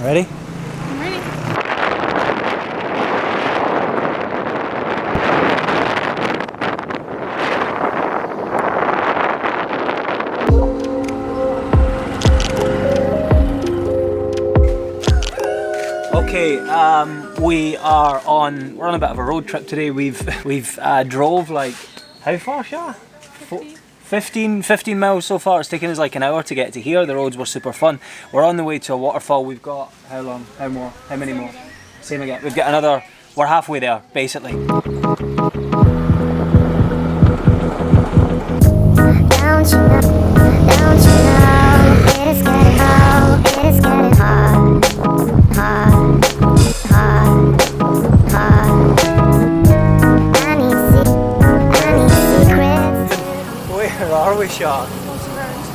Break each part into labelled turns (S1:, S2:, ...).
S1: Ready?
S2: I'm ready.
S1: Okay, we're on a bit of a road trip today. We've drove like, how far, Shah? 15 miles so far. It's taken us like an hour to get to here. The roads were super fun. We're on the way to a waterfall. We've got how long? How more? How many more? Same again. We've got another. We're halfway there, basically.
S3: Don't you know, it is getting hard, it is getting hard, hard, hard, hard. I need secrets.
S1: Where are we, Shah?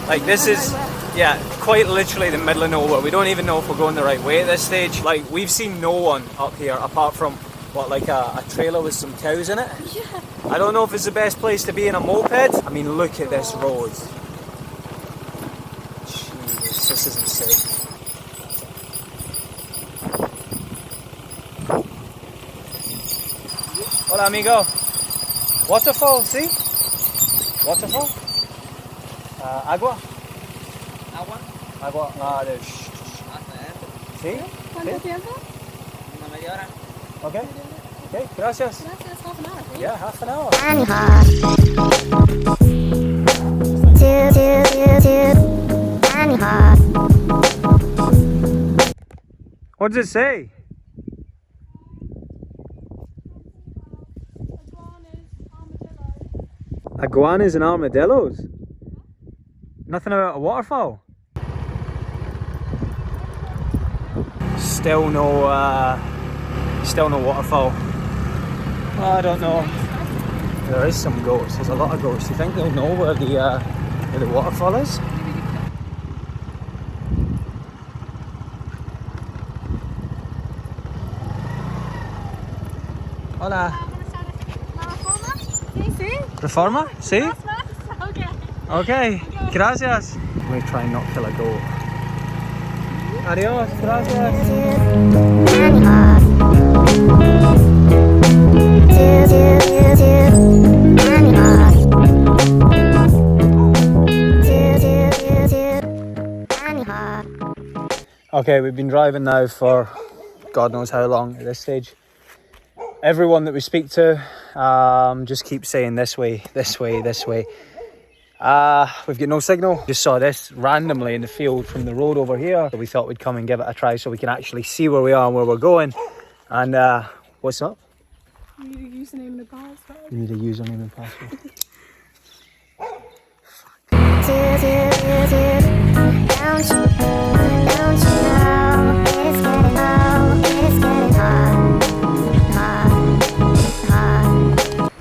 S1: Like this is, yeah, quite literally the middle of nowhere. We don't even know if we're going the right way at this stage. Like we've seen no one up here apart from what, like a trailer with some cows in it?
S2: Yeah.
S1: I don't know if it's the best place to be in a moped. I mean, look at this road. Jesus, this is insane. Hola, amigo. Waterfall, see? Waterfall? Agua?
S4: Agua.
S1: Agua. There's. See?
S2: ¿Cuánto tiempo?
S4: Una media hora.
S1: Okay. Okay, gracias.
S2: Gracias, half an hour.
S1: Yeah, half an hour.
S3: And hard. And hard.
S1: What does it say? Iguanas and armadillos? Nothing about a waterfall? Still no waterfall. I don't know. There is some ghosts. There's a lot of ghosts. You think they'll know where the waterfall is? Hola. Reforma? See?
S2: Okay.
S1: Okay. Gracias. Let me try and not kill a goat. Adios. Gracias.
S3: And hard. And hard. And hard.
S1: Okay, we've been driving now for God knows how long at this stage. Everyone that we speak to just keeps saying this way, this way, this way. We've got no signal. Just saw this randomly in the field from the road over here. So we thought we'd come and give it a try so we can actually see where we are and where we're going. And what's up?
S2: You need a username and a password.
S1: You need a username and password.
S3: Don't you know it is getting low, it is getting hard, hard, hard.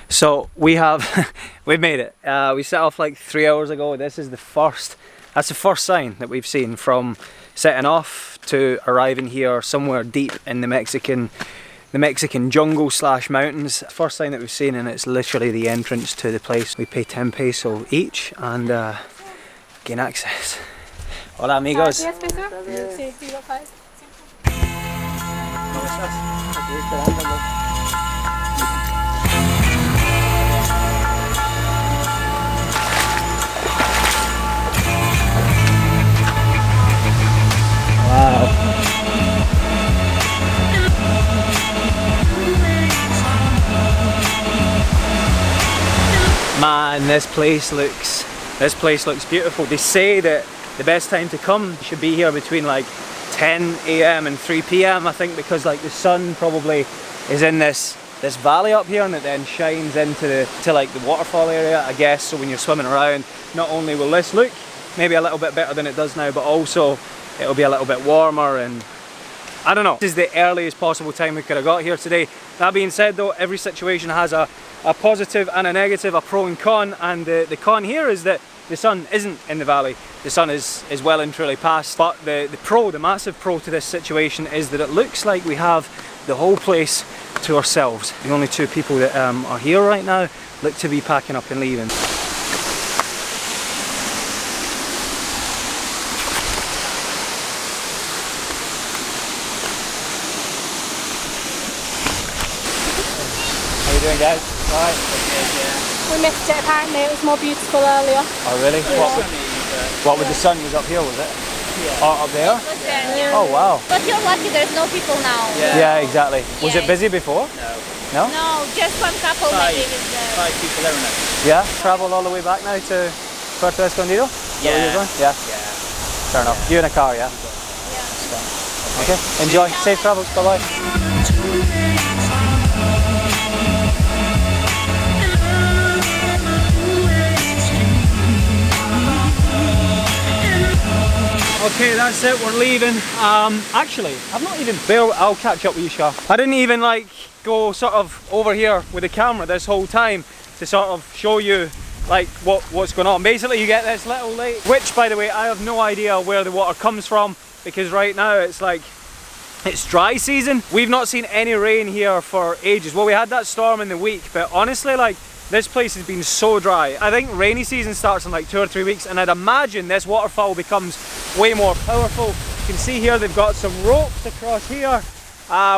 S1: So we've made it. We set off like 3 hours ago. That's the first sign that we've seen from setting off to arriving here somewhere deep in the Mexican jungle / mountains. First sign that we've seen, and it's literally the entrance to the place. We pay 10 peso each and gain access. Hola amigos.
S2: ¿Tienes peso? Sí, you got 5.
S1: ¿Cómo estás? Aquí esperándolo. Wow. Man, this place looks beautiful. They say that the best time to come should be here between like 10 AM and 3 PM, I think, because like the sun probably is in this valley up here and it then shines into like the waterfall area, I guess. So when you're swimming around, not only will this look maybe a little bit better than it does now, but also it'll be a little bit warmer. And I don't know, this is the earliest possible time we could have got here today. That being said though, every situation has a positive and a negative, a pro and con, and the con here is that the sun isn't in the valley. The sun is well and truly past. But the massive pro to this situation is that it looks like we have the whole place to ourselves. The only two people that are here right now look to be packing up and leaving. doing, guys? Alright.
S2: We missed it apparently, it was more beautiful earlier.
S1: Oh, really? What with the sun was up here, was it? Yeah. Oh, up there?
S2: Yeah.
S1: Oh, wow.
S5: But you're lucky there's no people now.
S1: Yeah, exactly. Was it busy before? No. No?
S5: No, just one couple maybe with the...
S4: 5 people there now.
S1: Yeah? Travel all the way back now to Puerto Escondido? Is that where you're going? Yeah. Fair enough. You in a car, yeah? Yeah. Okay, enjoy. Safe travels. Bye-bye. Okay, that's it, we're leaving. Actually, I've not even, I'll catch up with you, Shah. I didn't even like go sort of over here with the camera this whole time to sort of show you like what's going on. Basically you get this little lake, which by the way, I have no idea where the water comes from because right now it's like, it's dry season. We've not seen any rain here for ages. Well, we had that storm in the week, but honestly like, this place has been so dry. I think rainy season starts in like 2 or 3 weeks and I'd imagine this waterfall becomes way more powerful. You can see here they've got some ropes across here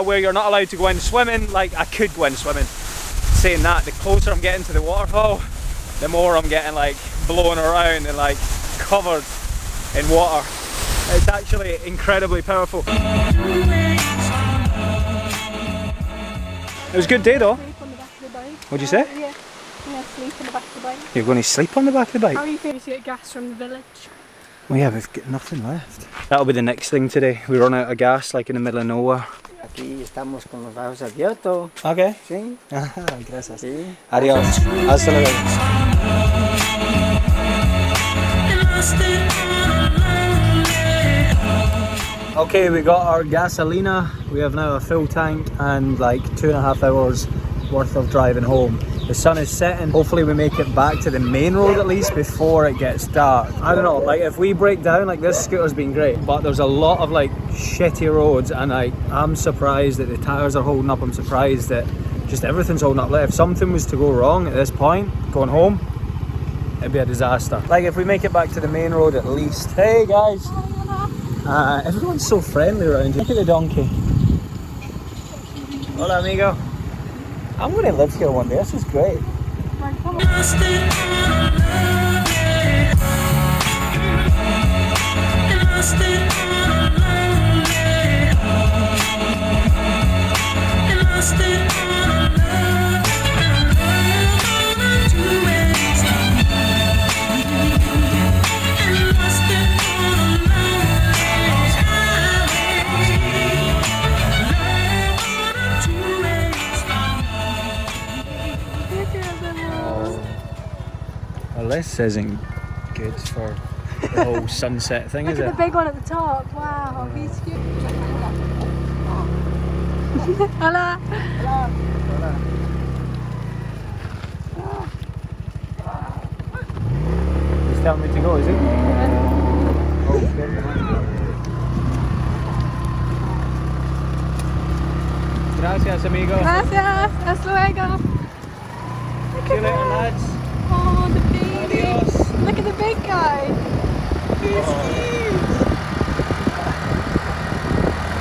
S1: where you're not allowed to go in swimming. Like I could go in swimming. Saying that, the closer I'm getting to the waterfall, the more I'm getting like blown around and like covered in water. It's actually incredibly powerful. It was a good day though. What'd you say?
S2: Yeah. Yeah, sleep on the back of the bike.
S1: You're going to sleep on the back of the bike?
S2: How are you feeling to get gas from the village?
S1: Well, yeah, we've got nothing left. That'll be the next thing today. We run out of gas, like in the middle of nowhere.
S6: Aquí estamos con los ojos abiertos.
S1: Okay.
S6: Sí.
S1: Gracias.
S6: Sí.
S1: Adiós. Hasta luego. Okay, we got our gasolina. We have now a full tank and like 2.5 hours worth of driving home. The sun is setting. Hopefully we make it back to the main road at least before it gets dark. I don't know, like if we break down, like this scooter's been great, but there's a lot of like shitty roads and I'm surprised that the tires are holding up. I'm surprised that just everything's holding up. Like if something was to go wrong at this point, going home, it'd be a disaster. Like if we make it back to the main road at least. Hey guys! Everyone's so friendly around here. Look at the donkey. Hola amigo. I'm going to live here one day, this is great. Well, this isn't good for the whole sunset thing, is it?
S2: Look at the big one at the top. Wow, he's cute. Hola.
S1: He's telling me to go, is he? Oh, gracias, amigo.
S2: Gracias. Hasta luego.
S1: See you later, lads.
S2: Oh, the baby.
S1: Adios.
S2: Look at the big guy. He's cute.